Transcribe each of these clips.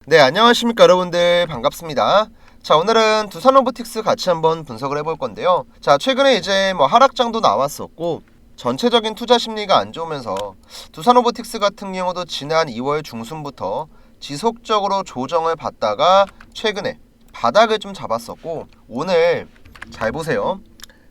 네, 안녕하십니까 여러분들, 반갑습니다. 자, 오늘은 두산로보틱스 같이 한번 분석을 해볼 건데요. 자, 최근에 이제 하락장도 나왔었고 전체적인 투자 심리가 안 좋으면서 두산로보틱스 같은 경우도 지난 2월 중순부터 지속적으로 조정을 받다가 최근에 바닥을 좀 잡았었고, 오늘 잘 보세요.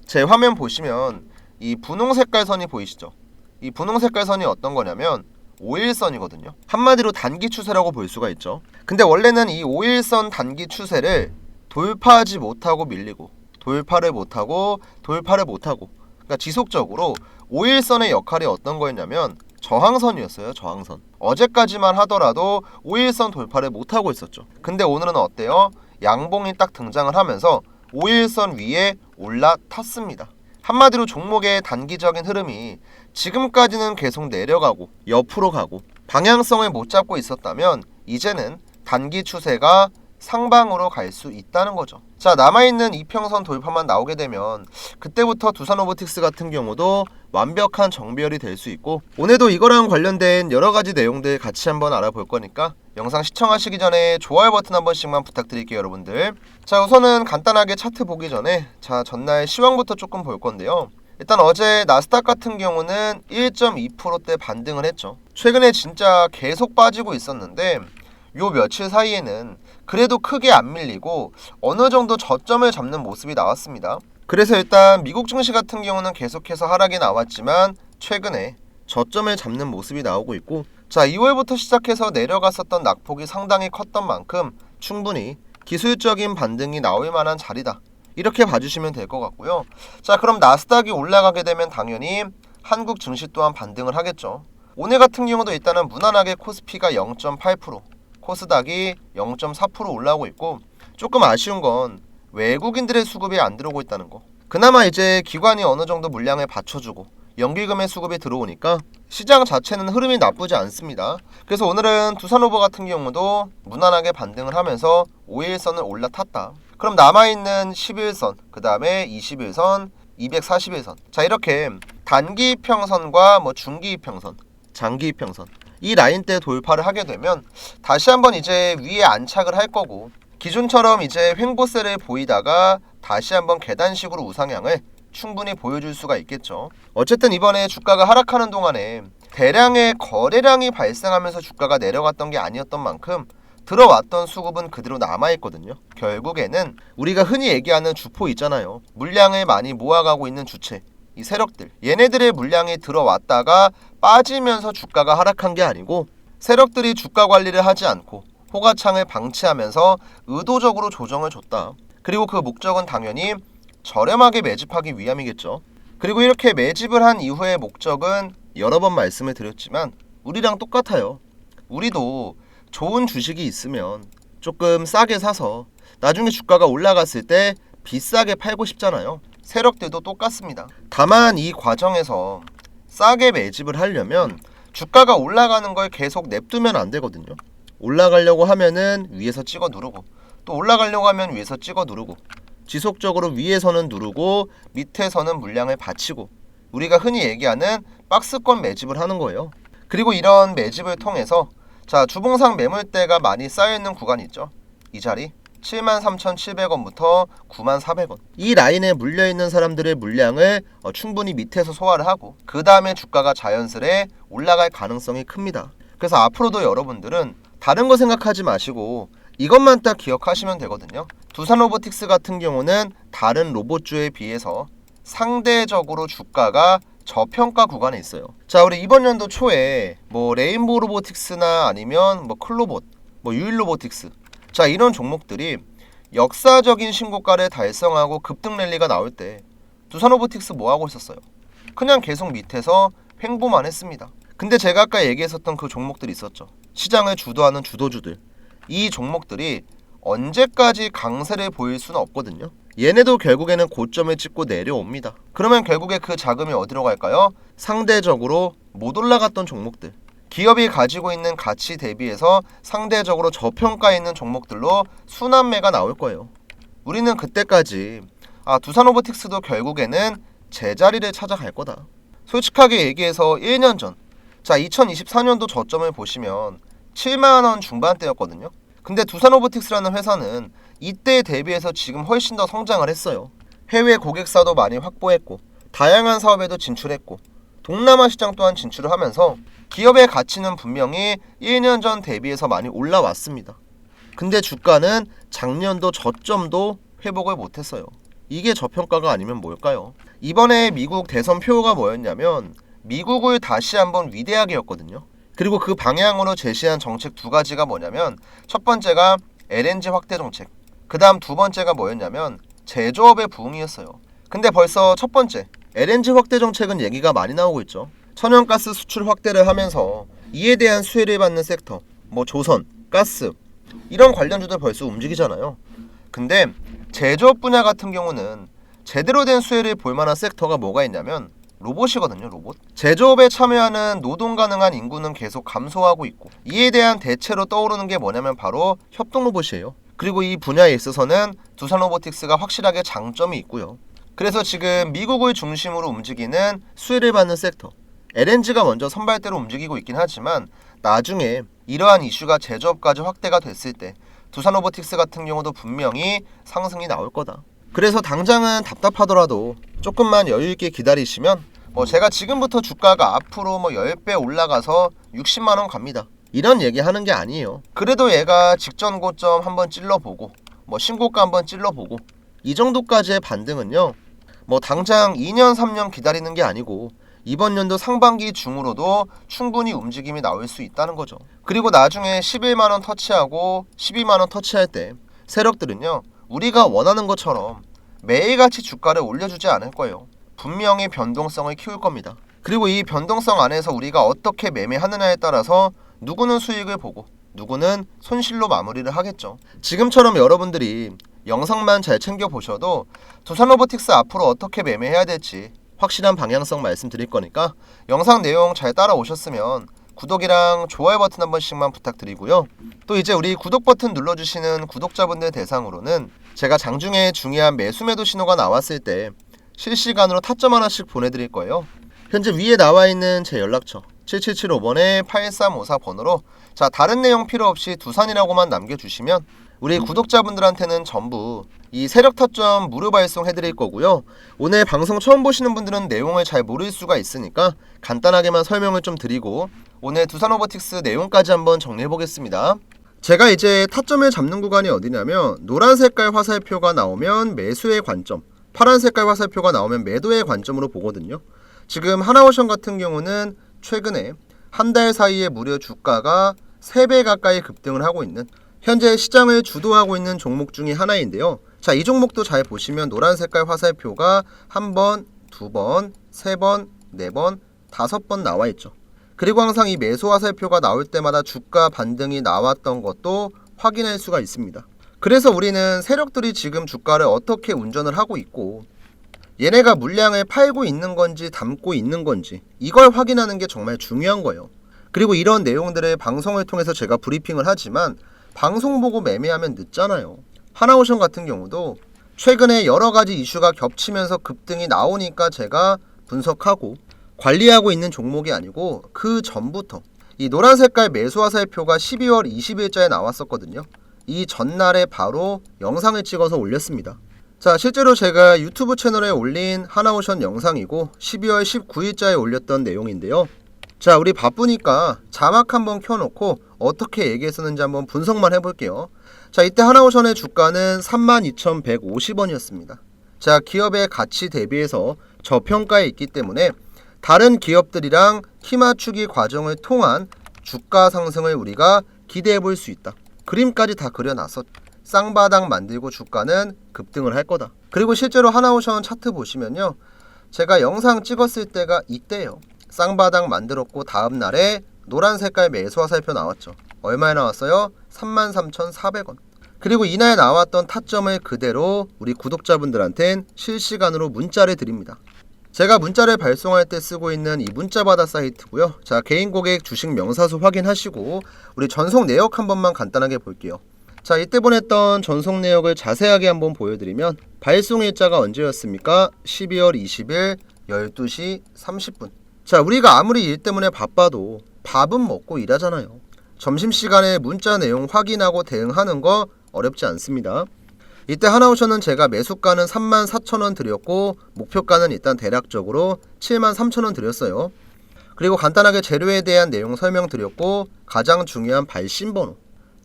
제 화면 보시면 이 분홍 색깔 선이 보이시죠? 이 분홍 색깔 선이 어떤 거냐면 5일선이거든요. 한마디로 단기 추세라고 볼 수가 있죠. 근데 원래는 이 5일선 단기 추세를 돌파하지 못하고 밀리고 돌파를 못하고 그러니까 지속적으로 5일선의 역할이 어떤 거였냐면 저항선이었어요. 저항선. 어제까지만 하더라도 5일선 돌파를 못하고 있었죠. 근데 오늘은 어때요? 양봉이 딱 등장을 하면서 5일선 위에 올라탔습니다. 한마디로 종목의 단기적인 흐름이 지금까지는 계속 내려가고 옆으로 가고 방향성을 못 잡고 있었다면 이제는 단기 추세가 상방으로 갈 수 있다는 거죠. 자, 남아있는 이평선 돌파만 나오게 되면 그때부터 두산로보틱스 같은 경우도 완벽한 정배열이 될 수 있고, 오늘도 이거랑 관련된 여러가지 내용들 같이 한번 알아볼 거니까 영상 시청하시기 전에 좋아요 버튼 한 번씩만 부탁드릴게요, 여러분들. 자, 우선은 간단하게 차트 보기 전에 전날 시황부터 조금 볼 건데요. 일단 어제 나스닥 같은 경우는 1.2%대 반등을 했죠. 최근에 진짜 계속 빠지고 있었는데 요 며칠 사이에는 그래도 크게 안 밀리고 어느 정도 저점을 잡는 모습이 나왔습니다. 그래서 일단 미국 증시 같은 경우는 계속해서 하락이 나왔지만 최근에 저점을 잡는 모습이 나오고 있고, 자, 2월부터 시작해서 내려갔었던 낙폭이 상당히 컸던 만큼 충분히 기술적인 반등이 나올 만한 자리다, 이렇게 봐주시면 될 것 같고요. 자, 그럼 나스닥이 올라가게 되면 당연히 한국 증시 또한 반등을 하겠죠. 오늘 같은 경우도 일단은 무난하게 코스피가 0.8%, 코스닥이 0.4% 올라오고 있고, 조금 아쉬운 건 외국인들의 수급이 안 들어오고 있다는 거. 그나마 이제 기관이 어느 정도 물량을 받쳐주고 연기금의 수급이 들어오니까 시장 자체는 흐름이 나쁘지 않습니다. 그래서 오늘은 두산로보 같은 경우도 무난하게 반등을 하면서 5일선을 올라탔다. 그럼 남아있는 11선, 그 다음에 21선, 241선. 자, 이렇게 단기 이평선과 중기 이평선, 장기 이평선, 이 라인대 돌파를 하게 되면 다시 한번 이제 위에 안착을 할 거고, 기존처럼 이제 횡보세를 보이다가 다시 한번 계단식으로 우상향을 충분히 보여줄 수가 있겠죠. 어쨌든 이번에 주가가 하락하는 동안에 대량의 거래량이 발생하면서 주가가 내려갔던 게 아니었던 만큼 들어왔던 수급은 그대로 남아있거든요. 결국에는 우리가 흔히 얘기하는 주포 있잖아요. 물량을 많이 모아가고 있는 주체, 이 세력들, 얘네들의 물량이 들어왔다가 빠지면서 주가가 하락한 게 아니고, 세력들이 주가 관리를 하지 않고 호가창을 방치하면서 의도적으로 조정을 줬다. 그리고 그 목적은 당연히 저렴하게 매집하기 위함이겠죠. 그리고 이렇게 매집을 한 이후의 목적은 여러 번 말씀을 드렸지만 우리랑 똑같아요. 우리도 좋은 주식이 있으면 조금 싸게 사서 나중에 주가가 올라갔을 때 비싸게 팔고 싶잖아요. 세력들도 똑같습니다. 다만 이 과정에서 싸게 매집을 하려면 주가가 올라가는 걸 계속 냅두면 안 되거든요. 올라가려고 하면은 위에서 찍어 누르고, 또 올라가려고 하면 위에서 찍어 누르고, 지속적으로 위에서는 누르고 밑에서는 물량을 받치고, 우리가 흔히 얘기하는 박스권 매집을 하는 거예요. 그리고 이런 매집을 통해서 주봉상 매물대가 많이 쌓여있는 구간이 있죠. 이 자리 73,700원부터 94,400원, 이 라인에 물려있는 사람들의 물량을 충분히 밑에서 소화를 하고 그 다음에 주가가 자연스레 올라갈 가능성이 큽니다. 그래서 앞으로도 여러분들은 다른 거 생각하지 마시고 이것만 딱 기억하시면 되거든요. 두산로보틱스 같은 경우는 다른 로봇주에 비해서 상대적으로 주가가 저평가 구간에 있어요. 자, 우리 이번 연도 초에 레인보우 로보틱스나 아니면 클로봇, 유일로보틱스, 자, 이런 종목들이 역사적인 신고가를 달성하고 급등 랠리가 나올 때 두산로보틱스 뭐 하고 있었어요? 그냥 계속 밑에서 횡보만 했습니다. 근데 제가 아까 얘기했었던 그 종목들이 있었죠. 시장을 주도하는 주도주들. 이 종목들이 언제까지 강세를 보일 수는 없거든요. 얘네도 결국에는 고점을 찍고 내려옵니다. 그러면 결국에 그 자금이 어디로 갈까요? 상대적으로 못 올라갔던 종목들, 기업이 가지고 있는 가치 대비해서 상대적으로 저평가에 있는 종목들로 순환매가 나올 거예요. 우리는 그때까지 두산로보틱스도 결국에는 제자리를 찾아갈 거다. 솔직하게 얘기해서 1년 전, 2024년도 저점을 보시면 7만원 중반대였거든요. 근데 두산로보틱스라는 회사는 이때 대비해서 지금 훨씬 더 성장을 했어요. 해외 고객사도 많이 확보했고 다양한 사업에도 진출했고 동남아 시장 또한 진출을 하면서 기업의 가치는 분명히 1년 전 대비해서 많이 올라왔습니다. 근데 주가는 작년도 저점도 회복을 못했어요. 이게 저평가가 아니면 뭘까요? 이번에 미국 대선 표가 뭐였냐면 미국을 다시 한번 위대하게였거든요. 그리고 그 방향으로 제시한 정책 두 가지가 뭐냐면 첫 번째가 LNG 확대 정책, 그 다음 두 번째가 뭐였냐면 제조업의 부흥이었어요. 근데 벌써 첫 번째 LNG 확대 정책은 얘기가 많이 나오고 있죠. 천연가스 수출 확대를 하면서 이에 대한 수혜를 받는 섹터, 뭐 조선, 가스 이런 관련주들 벌써 움직이잖아요. 근데 제조업 분야 같은 경우는 제대로 된 수혜를 볼 만한 섹터가 뭐가 있냐면 로봇이거든요. 로봇. 제조업에 참여하는 노동 가능한 인구는 계속 감소하고 있고 이에 대한 대체로 떠오르는 게 뭐냐면 바로 협동 로봇이에요. 그리고 이 분야에 있어서는 두산로보틱스가 확실하게 장점이 있고요. 그래서 지금 미국을 중심으로 움직이는 수혜를 받는 섹터 LNG가 먼저 선발대로 움직이고 있긴 하지만 나중에 이러한 이슈가 제조업까지 확대가 됐을 때 두산로보틱스 같은 경우도 분명히 상승이 나올 거다. 그래서 당장은 답답하더라도 조금만 여유있게 기다리시면 제가 지금부터 주가가 앞으로 10배 올라가서 60만원 갑니다 이런 얘기 하는 게 아니에요. 그래도 얘가 직전 고점 한번 찔러보고 신고가 한번 찔러보고 이 정도까지의 반등은요 당장 2년 3년 기다리는 게 아니고 이번 연도 상반기 중으로도 충분히 움직임이 나올 수 있다는 거죠. 그리고 나중에 11만원 터치하고 12만원 터치할 때 세력들은요 우리가 원하는 것처럼 매일같이 주가를 올려주지 않을 거예요. 분명히 변동성을 키울 겁니다. 그리고 이 변동성 안에서 우리가 어떻게 매매하느냐에 따라서 누구는 수익을 보고 누구는 손실로 마무리를 하겠죠. 지금처럼 여러분들이 영상만 잘 챙겨보셔도 두산로보틱스 앞으로 어떻게 매매해야 될지 확실한 방향성 말씀드릴 거니까 영상 내용 잘 따라오셨으면 구독이랑 좋아요 버튼 한 번씩만 부탁드리고요. 또 이제 우리 구독 버튼 눌러주시는 구독자분들 대상으로는 제가 장중에 중요한 매수매도 신호가 나왔을 때 실시간으로 타점 하나씩 보내드릴 거예요. 현재 위에 나와 있는 제 연락처 7775번에 8354 번호로 다른 내용 필요 없이 두산이라고만 남겨주시면 우리 구독자분들한테는 전부 이 세력 타점 무료 발송해드릴 거고요. 오늘 방송 처음 보시는 분들은 내용을 잘 모를 수가 있으니까 간단하게만 설명을 좀 드리고 오늘 두산로보틱스 내용까지 한번 정리해 보겠습니다. 제가 이제 타점을 잡는 구간이 어디냐면 노란 색깔 화살표가 나오면 매수의 관점, 파란 색깔 화살표가 나오면 매도의 관점으로 보거든요. 지금 하나오션 같은 경우는 최근에 한 달 사이에 무려 주가가 3배 가까이 급등을 하고 있는 현재 시장을 주도하고 있는 종목 중에 하나인데요. 이 종목도 잘 보시면 노란 색깔 화살표가 1번, 2번, 3번, 4번, 5번 나와 있죠. 그리고 항상 이 매수 화살표가 나올 때마다 주가 반등이 나왔던 것도 확인할 수가 있습니다. 그래서 우리는 세력들이 지금 주가를 어떻게 운전을 하고 있고 얘네가 물량을 팔고 있는 건지 담고 있는 건지 이걸 확인하는 게 정말 중요한 거예요. 그리고 이런 내용들을 방송을 통해서 제가 브리핑을 하지만 방송 보고 매매하면 늦잖아요. 하나오션 같은 경우도 최근에 여러 가지 이슈가 겹치면서 급등이 나오니까 제가 분석하고 관리하고 있는 종목이 아니고 그 전부터 이 노란 색깔 매수 화살표가 12월 20일자에 나왔었거든요. 이 전날에 바로 영상을 찍어서 올렸습니다. 실제로 제가 유튜브 채널에 올린 하나오션 영상이고 12월 19일자에 올렸던 내용인데요. 우리 바쁘니까 자막 한번 켜놓고 어떻게 얘기했었는지 한번 분석만 해볼게요. 이때 하나오션의 주가는 32,150원이었습니다. 기업의 가치 대비해서 저평가에 있기 때문에 다른 기업들이랑 키 맞추기 과정을 통한 주가 상승을 우리가 기대해 볼 수 있다. 그림까지 다 그려놔서 쌍바닥 만들고 주가는 급등을 할 거다. 그리고 실제로 하나오션 차트 보시면요. 제가 영상 찍었을 때가 이때예요. 쌍바닥 만들었고 다음 날에 노란 색깔 매수 화살표 나왔죠. 얼마에 나왔어요? 33,400원. 그리고 이날 나왔던 타점을 그대로 우리 구독자분들한텐 실시간으로 문자를 드립니다. 제가 문자를 발송할 때 쓰고 있는 이 문자받아 사이트고요. 개인 고객 주식 명사수 확인하시고 우리 전송 내역 한 번만 간단하게 볼게요. 이때 보냈던 전송 내역을 자세하게 한번 보여드리면 발송 일자가 언제였습니까? 12월 20일 12시 30분. 우리가 아무리 일 때문에 바빠도 밥은 먹고 일하잖아요. 점심시간에 문자 내용 확인하고 대응하는 거 어렵지 않습니다. 이때 하나오션은 제가 매수가는 34,000원 드렸고 목표가는 일단 대략적으로 73,000원 드렸어요. 그리고 간단하게 재료에 대한 내용 설명드렸고 가장 중요한 발신번호,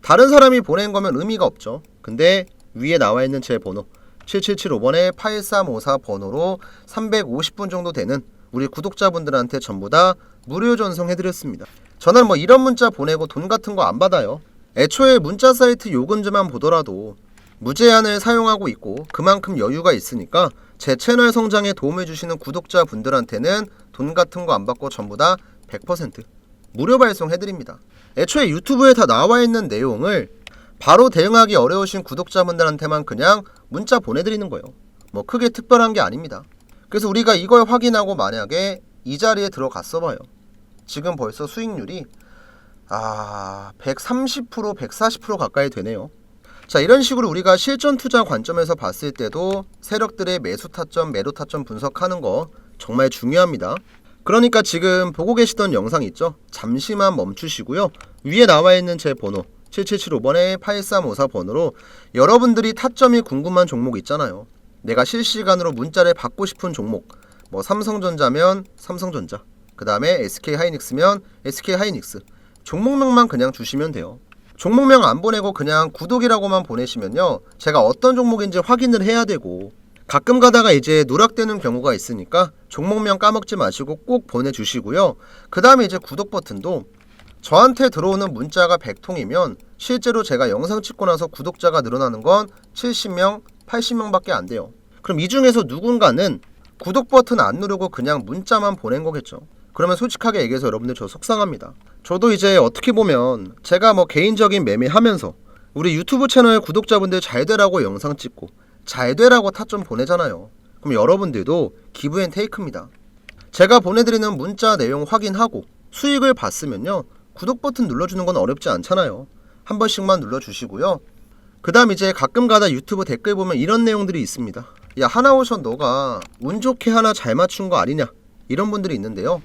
다른 사람이 보낸 거면 의미가 없죠. 근데 위에 나와 있는 제 번호 7775번에 8354 번호로 350분 정도 되는 우리 구독자분들한테 전부 다 무료 전송해드렸습니다. 저는 뭐 이런 문자 보내고 돈 같은 거 안 받아요. 애초에 문자 사이트 요금제만 보더라도 무제한을 사용하고 있고 그만큼 여유가 있으니까 제 채널 성장에 도움해주시는 구독자분들한테는 돈 같은 거 안 받고 전부 다 100% 무료 발송해드립니다. 애초에 유튜브에 다 나와 있는 내용을 바로 대응하기 어려우신 구독자분들한테만 그냥 문자 보내드리는 거예요. 뭐 크게 특별한 게 아닙니다. 그래서 우리가 이걸 확인하고 만약에 이 자리에 들어갔어 봐요. 지금 벌써 수익률이 130%, 140% 가까이 되네요. 자, 이런 식으로 우리가 실전 투자 관점에서 봤을 때도 세력들의 매수 타점, 매도 타점 분석하는 거 정말 중요합니다. 그러니까 지금 보고 계시던 영상 있죠? 잠시만 멈추시고요. 위에 나와 있는 제 번호 7775번에 8354 번호로 여러분들이 타점이 궁금한 종목 있잖아요. 내가 실시간으로 문자를 받고 싶은 종목, 뭐 삼성전자면 삼성전자, 그 다음에 SK하이닉스면 SK하이닉스, 종목명만 그냥 주시면 돼요. 종목명 안 보내고 그냥 구독이라고만 보내시면요, 제가 어떤 종목인지 확인을 해야 되고 가끔 가다가 이제 누락되는 경우가 있으니까 종목명 까먹지 마시고 꼭 보내주시고요. 그 다음에 이제 구독 버튼도 저한테 들어오는 문자가 100통이면 실제로 제가 영상 찍고 나서 구독자가 늘어나는 건 70명, 80명밖에 안 돼요. 그럼 이 중에서 누군가는 구독 버튼 안 누르고 그냥 문자만 보낸 거겠죠. 그러면 솔직하게 얘기해서 여러분들 저 속상합니다. 저도 이제 어떻게 보면 제가 뭐 개인적인 매매하면서 우리 유튜브 채널 구독자분들 잘 되라고 영상 찍고 잘 되라고 타점 보내잖아요. 그럼 여러분들도 기브 앤 테이크입니다. 제가 보내드리는 문자 내용 확인하고 수익을 봤으면요, 구독 버튼 눌러주는 건 어렵지 않잖아요. 한 번씩만 눌러주시고요. 그 다음 이제 가끔가다 유튜브 댓글 보면 이런 내용들이 있습니다. 야, 하나오션 너가 운 좋게 하나 잘 맞춘 거 아니냐, 이런 분들이 있는데요.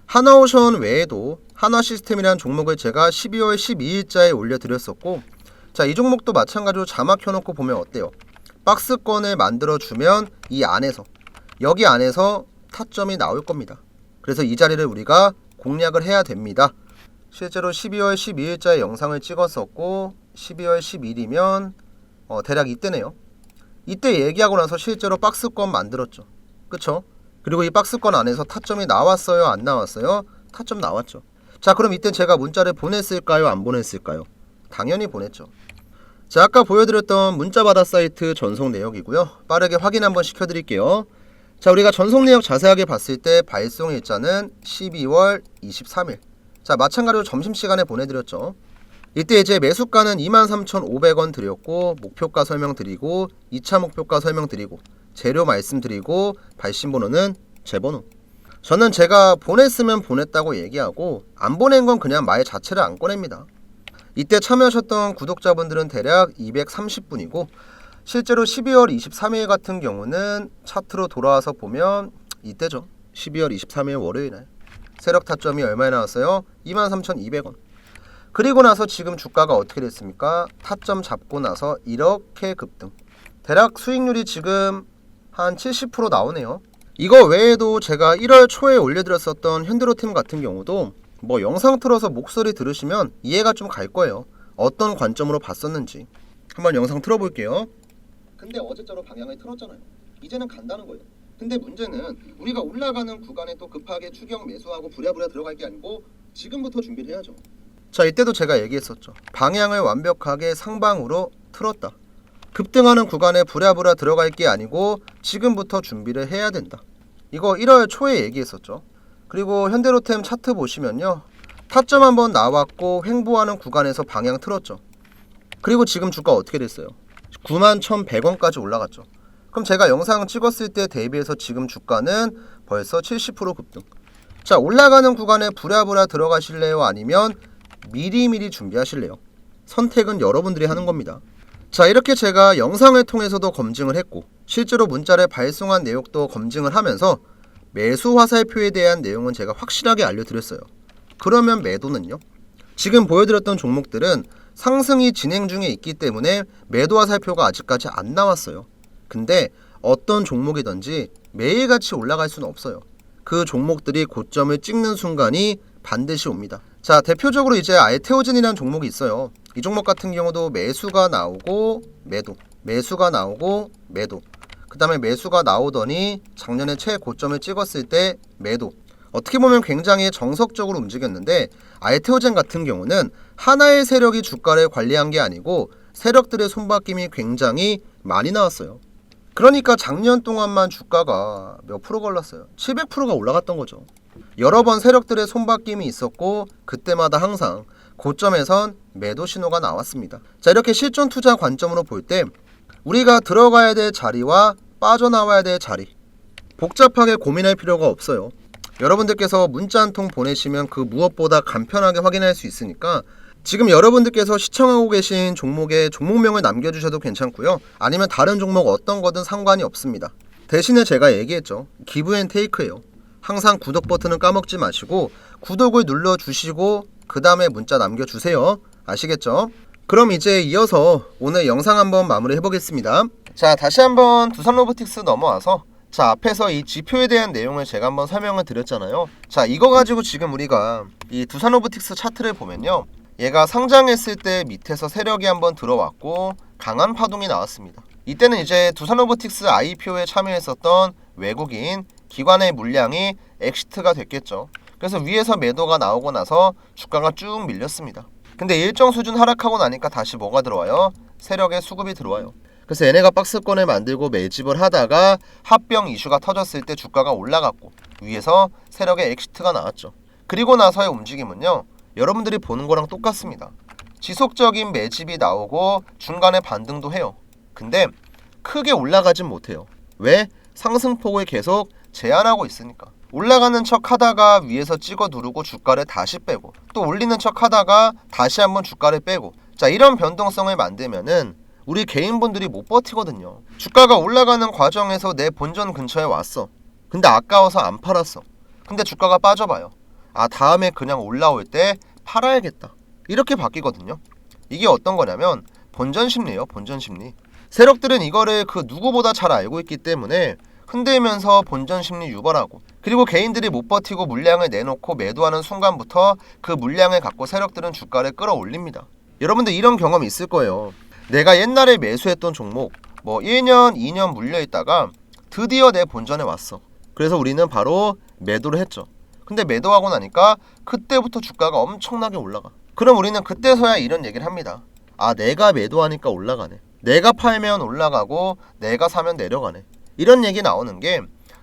하나오션 외에도 하나시스템이라는 종목을 제가 12월 12일자에 올려드렸었고, 자, 이 종목도 마찬가지로 자막 켜놓고 보면 어때요? 박스권을 만들어주면 이 안에서, 여기 안에서 타점이 나올 겁니다. 그래서 이 자리를 우리가 공략을 해야 됩니다. 실제로 12월 12일자에 영상을 찍었었고 12월 10일이면 대략 이때네요. 이때 얘기하고 나서 실제로 박스권 만들었죠. 그쵸? 그리고 이 박스권 안에서 타점이 나왔어요, 안 나왔어요? 타점 나왔죠. 자, 그럼 이때 제가 문자를 보냈을까요, 안 보냈을까요? 당연히 보냈죠. 자, 아까 보여드렸던 문자바다 사이트 전송 내역이고요. 빠르게 확인 한번 시켜드릴게요. 자, 우리가 전송 내역 자세하게 봤을 때 발송 일자는 12월 23일. 자, 마찬가지로 점심시간에 보내드렸죠. 이때 이제 매수가는 23,500원 드렸고 목표가 설명드리고 2차 목표가 설명드리고 재료 말씀드리고 발신번호는 제 번호. 저는 제가 보냈으면 보냈다고 얘기하고 안 보낸 건 그냥 말 자체를 안 꺼냅니다. 이때 참여하셨던 구독자분들은 대략 230분이고 실제로 12월 23일 같은 경우는 차트로 돌아와서 보면 이때죠. 12월 23일 월요일날 세력 타점이 얼마에 나왔어요? 23,200원. 그리고 나서 지금 주가가 어떻게 됐습니까? 타점 잡고 나서 이렇게 급등. 대략 수익률이 지금 한 70% 나오네요. 이거 외에도 제가 1월 초에 올려드렸었던 현대로템 같은 경우도 뭐 영상 틀어서 목소리 들으시면 이해가 좀 갈 거예요. 어떤 관점으로 봤었는지. 한번 영상 틀어볼게요. 근데 어제처럼 방향을 틀었잖아요. 이제는 간다는 거예요. 근데 문제는 우리가 올라가는 구간에 또 급하게 추격 매수하고 부랴부랴 들어갈 게 아니고 지금부터 준비를 해야죠. 자, 이때도 제가 얘기했었죠. 방향을 완벽하게 상방으로 틀었다. 급등하는 구간에 부랴부랴 들어갈 게 아니고 지금부터 준비를 해야 된다. 이거 1월 초에 얘기했었죠. 그리고 현대로템 차트 보시면요, 타점 한번 나왔고 횡보하는 구간에서 방향 틀었죠. 그리고 지금 주가 어떻게 됐어요? 91,100원까지 올라갔죠. 그럼 제가 영상 찍었을 때 대비해서 지금 주가는 벌써 70% 급등. 자, 올라가는 구간에 부랴부랴 들어가실래요? 아니면 미리미리 준비하실래요? 선택은 여러분들이 하는 겁니다. 자, 이렇게 제가 영상을 통해서도 검증을 했고 실제로 문자를 발송한 내역도 검증을 하면서 매수 화살표에 대한 내용은 제가 확실하게 알려드렸어요. 그러면 매도는요? 지금 보여드렸던 종목들은 상승이 진행 중에 있기 때문에 매도와 살표가 아직까지 안 나왔어요. 근데 어떤 종목이든지 매일같이 올라갈 수는 없어요. 그 종목들이 고점을 찍는 순간이 반드시 옵니다. 자, 대표적으로 이제 알테오젠이라는 종목이 있어요. 이 종목 같은 경우도 매수가 나오고 매도, 매수가 나오고 매도, 그 다음에 매수가 나오더니 작년에 최고점을 찍었을 때 매도. 어떻게 보면 굉장히 정석적으로 움직였는데, 알테오젠 같은 경우는 하나의 세력이 주가를 관리한 게 아니고 세력들의 손바뀜이 굉장히 많이 나왔어요. 그러니까 작년 동안만 주가가 몇 프로가 올랐어요? 700%가 올라갔던 거죠. 여러 번 세력들의 손바뀜이 있었고 그때마다 항상 고점에선 매도 신호가 나왔습니다. 자, 이렇게 실존 투자 관점으로 볼 때 우리가 들어가야 될 자리와 빠져나와야 될 자리, 복잡하게 고민할 필요가 없어요. 여러분들께서 문자 한 통 보내시면 그 무엇보다 간편하게 확인할 수 있으니까 지금 여러분들께서 시청하고 계신 종목의 종목명을 남겨주셔도 괜찮고요. 아니면 다른 종목 어떤 거든 상관이 없습니다. 대신에 제가 얘기했죠. 기브 앤 테이크예요. 항상 구독 버튼은 까먹지 마시고 구독을 눌러주시고 그 다음에 문자 남겨주세요. 아시겠죠? 그럼 이제 이어서 오늘 영상 한번 마무리 해보겠습니다. 자, 다시 한번 두산로보틱스 넘어와서, 자, 앞에서 이 지표에 대한 내용을 제가 한번 설명을 드렸잖아요. 자, 이거 가지고 지금 우리가 이 두산로보틱스 차트를 보면요, 얘가 상장했을 때 밑에서 세력이 한번 들어왔고 강한 파동이 나왔습니다. 이때는 이제 두산로보틱스 IPO에 참여했었던 외국인 기관의 물량이 엑시트가 됐겠죠. 그래서 위에서 매도가 나오고 나서 주가가 쭉 밀렸습니다. 근데 일정 수준 하락하고 나니까 다시 뭐가 들어와요? 세력의 수급이 들어와요. 그래서 얘네가 박스권을 만들고 매집을 하다가 합병 이슈가 터졌을 때 주가가 올라갔고 위에서 세력의 엑시트가 나왔죠. 그리고 나서의 움직임은요, 여러분들이 보는 거랑 똑같습니다. 지속적인 매집이 나오고 중간에 반등도 해요. 근데 크게 올라가진 못해요. 왜? 상승폭을 계속 제한하고 있으니까. 올라가는 척 하다가 위에서 찍어 누르고 주가를 다시 빼고 또 올리는 척 하다가 다시 한번 주가를 빼고, 자, 이런 변동성을 만들면은 우리 개인분들이 못 버티거든요. 주가가 올라가는 과정에서 내 본전 근처에 왔어. 근데 아까워서 안 팔았어. 근데 주가가 빠져봐요. 아, 다음에 그냥 올라올 때 팔아야겠다. 이렇게 바뀌거든요. 이게 어떤 거냐면 본전 심리예요. 본전 심리. 세력들은 이거를 그 누구보다 잘 알고 있기 때문에 흔들면서 본전 심리 유발하고, 그리고 개인들이 못 버티고 물량을 내놓고 매도하는 순간부터 그 물량을 갖고 세력들은 주가를 끌어올립니다. 여러분들 이런 경험이 있을 거예요. 내가 옛날에 매수했던 종목 뭐 1년, 2년 물려있다가 드디어 내 본전에 왔어. 그래서 우리는 바로 매도를 했죠. 근데 매도하고 나니까 그때부터 주가가 엄청나게 올라가. 그럼 우리는 그때서야 이런 얘기를 합니다. 아, 내가 매도하니까 올라가네. 내가 팔면 올라가고 내가 사면 내려가네. 이런 얘기 나오는 게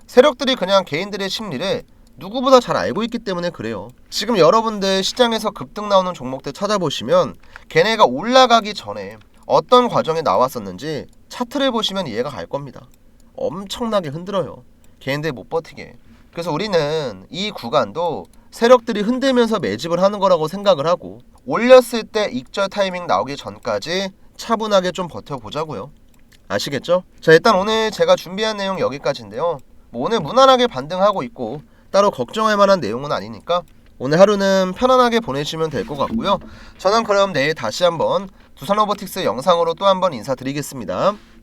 세력들이 그냥 개인들의 심리를 누구보다 잘 알고 있기 때문에 그래요. 지금 여러분들 시장에서 급등 나오는 종목들 찾아보시면 걔네가 올라가기 전에 어떤 과정이 나왔었는지 차트를 보시면 이해가 갈 겁니다. 엄청나게 흔들어요. 걔네들 못 버티게. 그래서 우리는 이 구간도 세력들이 흔들면서 매집을 하는 거라고 생각을 하고 올렸을 때 익절 타이밍 나오기 전까지 차분하게 좀 버텨보자고요. 아시겠죠? 자, 일단 오늘 제가 준비한 내용 여기까지인데요. 뭐 오늘 무난하게 반등하고 있고 따로 걱정할 만한 내용은 아니니까 오늘 하루는 편안하게 보내시면 될 것 같고요. 저는 그럼 내일 다시 한번 두산로보틱스 영상으로 또 한번 인사드리겠습니다.